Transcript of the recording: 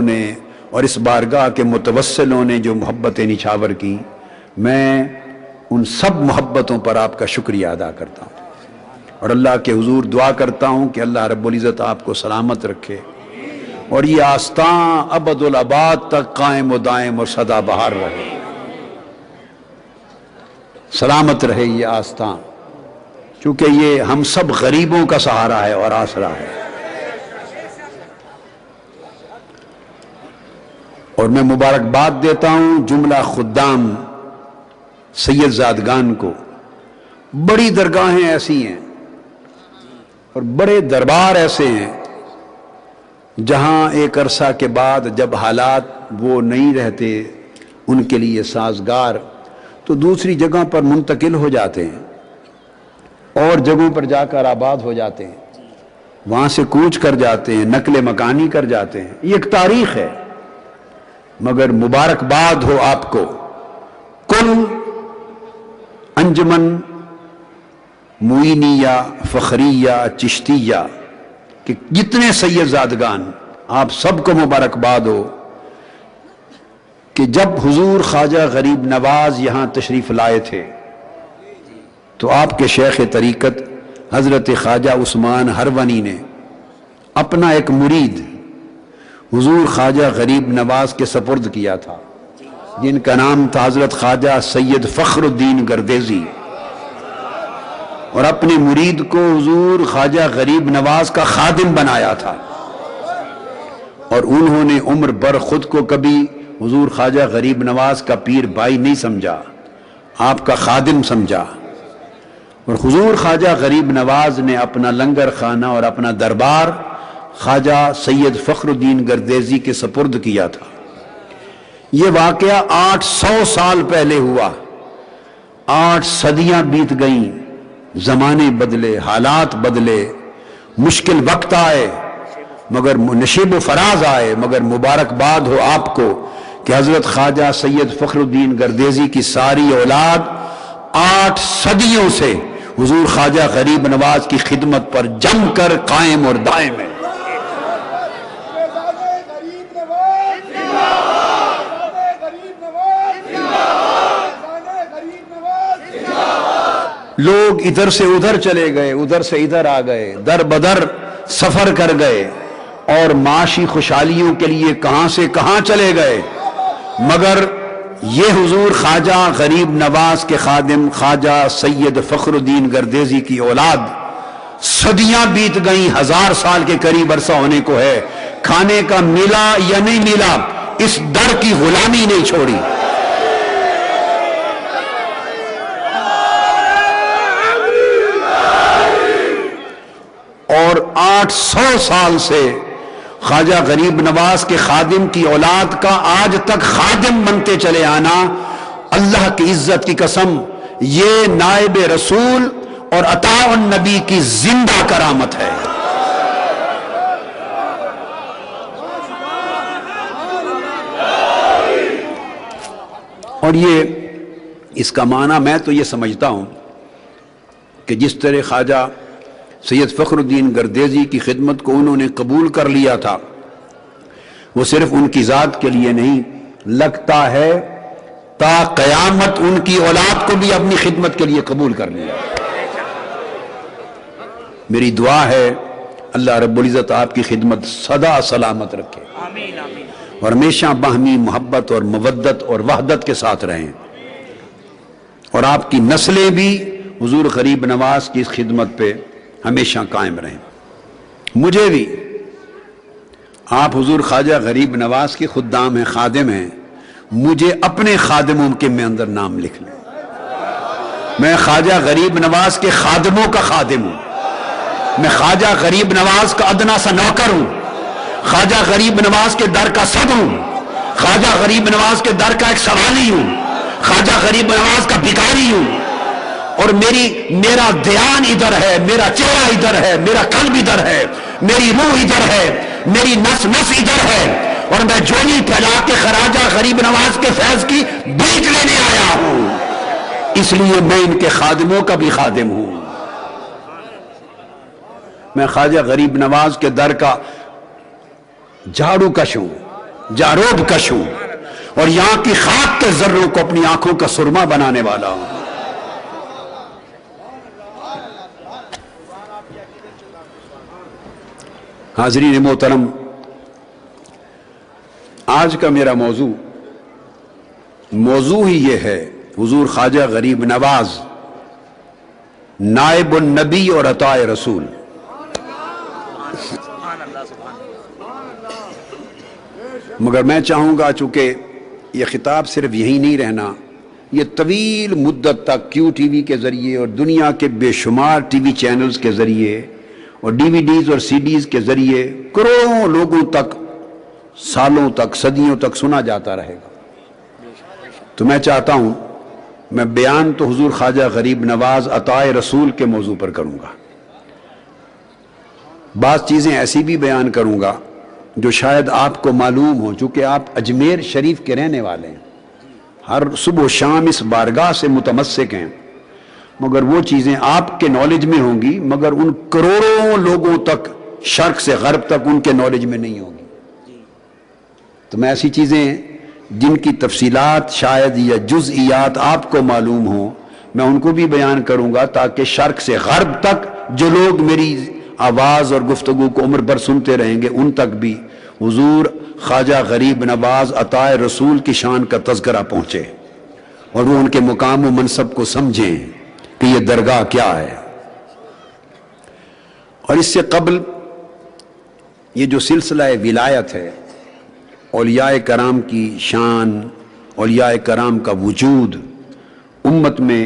والوں نے اور اس بارگاہ کے متوسلوں نے جو محبتیں نچھاور کی، میں ان سب محبتوں پر آپ کا شکریہ ادا کرتا ہوں، اور اللہ کے حضور دعا کرتا ہوں کہ اللہ رب العزت آپ کو سلامت رکھے، اور یہ آستان ابد الاباد تک قائم و دائم اور سدا بہار رہے، سلامت رہے یہ آستان، چونکہ یہ ہم سب غریبوں کا سہارا ہے اور آسرا ہے۔ اور میں مبارکباد دیتا ہوں جملہ خدام سید زادگان کو۔ بڑی درگاہیں ایسی ہیں اور بڑے دربار ایسے ہیں جہاں ایک عرصہ کے بعد جب حالات وہ نہیں رہتے ان کے لیے سازگار، تو دوسری جگہ پر منتقل ہو جاتے ہیں اور جگہوں پر جا کر آباد ہو جاتے ہیں، وہاں سے کوچ کر جاتے ہیں، نقل مکانی کر جاتے ہیں، یہ ایک تاریخ ہے۔ مگر مبارکباد ہو آپ کو، کل انجمن معینیہ فخریہ چشتیہ کہ جتنے سید زادگان، آپ سب کو مبارکباد ہو کہ جب حضور خواجہ غریب نواز یہاں تشریف لائے تھے تو آپ کے شیخ طریقت حضرت خواجہ عثمان ہرونی نے اپنا ایک مرید حضور خواجہ غریب نواز کے سپرد کیا تھا، جن کا نام تھا حضرت خواجہ سید فخر الدین گردیزی، اور اپنے مرید کو حضور خواجہ غریب نواز کا خادم بنایا تھا، اور انہوں نے عمر بھر خود کو کبھی حضور خواجہ غریب نواز کا پیر بھائی نہیں سمجھا، آپ کا خادم سمجھا، اور حضور خواجہ غریب نواز نے اپنا لنگر خانہ اور اپنا دربار خواجہ سید فخر الدین گردیزی کے سپرد کیا تھا۔ یہ واقعہ 800 سال پہلے ہوا، 8 صدیاں بیت گئیں، زمانے بدلے، حالات بدلے، مشکل وقت آئے، مگر نشیب و فراز آئے، مگر مبارکباد ہو آپ کو کہ حضرت خواجہ سید فخر الدین گردیزی کی ساری اولاد 8 صدیوں سے حضور خواجہ غریب نواز کی خدمت پر جم کر قائم اور دائم ہے۔ لوگ ادھر سے ادھر چلے گئے، ادھر سے ادھر آ گئے، در بدر سفر کر گئے، اور معاشی خوشحالیوں کے لیے کہاں سے کہاں چلے گئے، مگر یہ حضور خواجہ غریب نواز کے خادم خواجہ سید فخر الدین گردیزی کی اولاد صدیاں بیت گئیں، 1000 سال کے قریب عرصہ ہونے کو ہے، کھانے کا ملا یا نہیں ملا، اس در کی غلامی نہیں چھوڑی۔ اور 800 سال سے خواجہ غریب نواز کے خادم کی اولاد کا آج تک خادم بنتے چلے آنا، اللہ کی عزت کی قسم یہ نائب رسول اور عطاء النبی کی زندہ کرامت ہے۔ اور یہ اس کا معنی میں تو یہ سمجھتا ہوں کہ جس طرح خواجہ سید فخر الدین گردیزی کی خدمت کو انہوں نے قبول کر لیا تھا، وہ صرف ان کی ذات کے لیے نہیں، لگتا ہے تا قیامت ان کی اولاد کو بھی اپنی خدمت کے لیے قبول کر لیا۔ میری دعا ہے اللہ رب العزت آپ کی خدمت سدا سلامت رکھے اور ہمیشہ باہمی محبت اور مودت اور وحدت کے ساتھ رہیں، اور آپ کی نسلیں بھی حضور غریب نواز کی خدمت پہ ہمیشہ قائم رہیں۔ مجھے بھی آپ حضور خواجہ غریب نواز کے خدام ہیں، خادم ہیں، مجھے اپنے خادموں کے میں اندر نام لکھ لیں۔ میں خواجہ غریب نواز کے خادموں کا خادم ہوں، میں خواجہ غریب نواز کا ادنا سا نوکر ہوں، خواجہ غریب نواز کے در کا صدر ہوں، خواجہ غریب نواز کے در کا ایک سوالی ہوں، خواجہ غریب نواز کا بھکاری ہوں، اور میرا دھیان ادھر ہے، میرا چہرہ ادھر ہے، میرا قلب ادھر ہے، میری روح ادھر ہے، میری نس نس ادھر ہے، اور میں جولی پھیلا کے خواجہ غریب نواز کے فیض کی بیچ لینے آیا ہوں، اس لیے میں ان کے خادموں کا بھی خادم ہوں۔ میں خواجہ غریب نواز کے در کا جھاڑو کش ہوں، جاروب کش ہوں اور یہاں کی خاک کے ذروں کو اپنی آنکھوں کا سرما بنانے والا ہوں۔ حاضرین محترم، آج کا میرا موضوع ہی یہ ہے، حضور خواجہ غریب نواز نائب النبی اور عطاء رسول۔ مگر میں چاہوں گا چونکہ یہ خطاب صرف یہی نہیں رہنا، یہ طویل مدت تک کیو ٹی وی کے ذریعے اور دنیا کے بے شمار ٹی وی چینلز کے ذریعے اور ڈی وی ڈیز اور سی ڈیز کے ذریعے کروڑوں لوگوں تک، سالوں تک، صدیوں تک سنا جاتا رہے گا۔ تو میں چاہتا ہوں میں بیان تو حضور خواجہ غریب نواز عطاء رسول کے موضوع پر کروں گا، بعض چیزیں ایسی بھی بیان کروں گا جو شاید آپ کو معلوم ہو، چونکہ آپ اجمیر شریف کے رہنے والے ہیں، ہر صبح و شام اس بارگاہ سے متمسک ہیں، مگر وہ چیزیں آپ کے نالج میں ہوں گی مگر ان کروڑوں لوگوں تک، شرق سے غرب تک، ان کے نالج میں نہیں ہوں گی۔ تو میں ایسی چیزیں جن کی تفصیلات شاید یا جزئیات آپ کو معلوم ہوں، میں ان کو بھی بیان کروں گا تاکہ شرق سے غرب تک جو لوگ میری آواز اور گفتگو کو عمر بھر سنتے رہیں گے ان تک بھی حضور خواجہ غریب نواز عطاء رسول کی شان کا تذکرہ پہنچے اور وہ ان کے مقام و منصب کو سمجھیں کہ یہ درگاہ کیا ہے۔ اور اس سے قبل یہ جو سلسلہ ولایت ہے، اولیاء کرام کی شان، اولیاء کرام کا وجود امت میں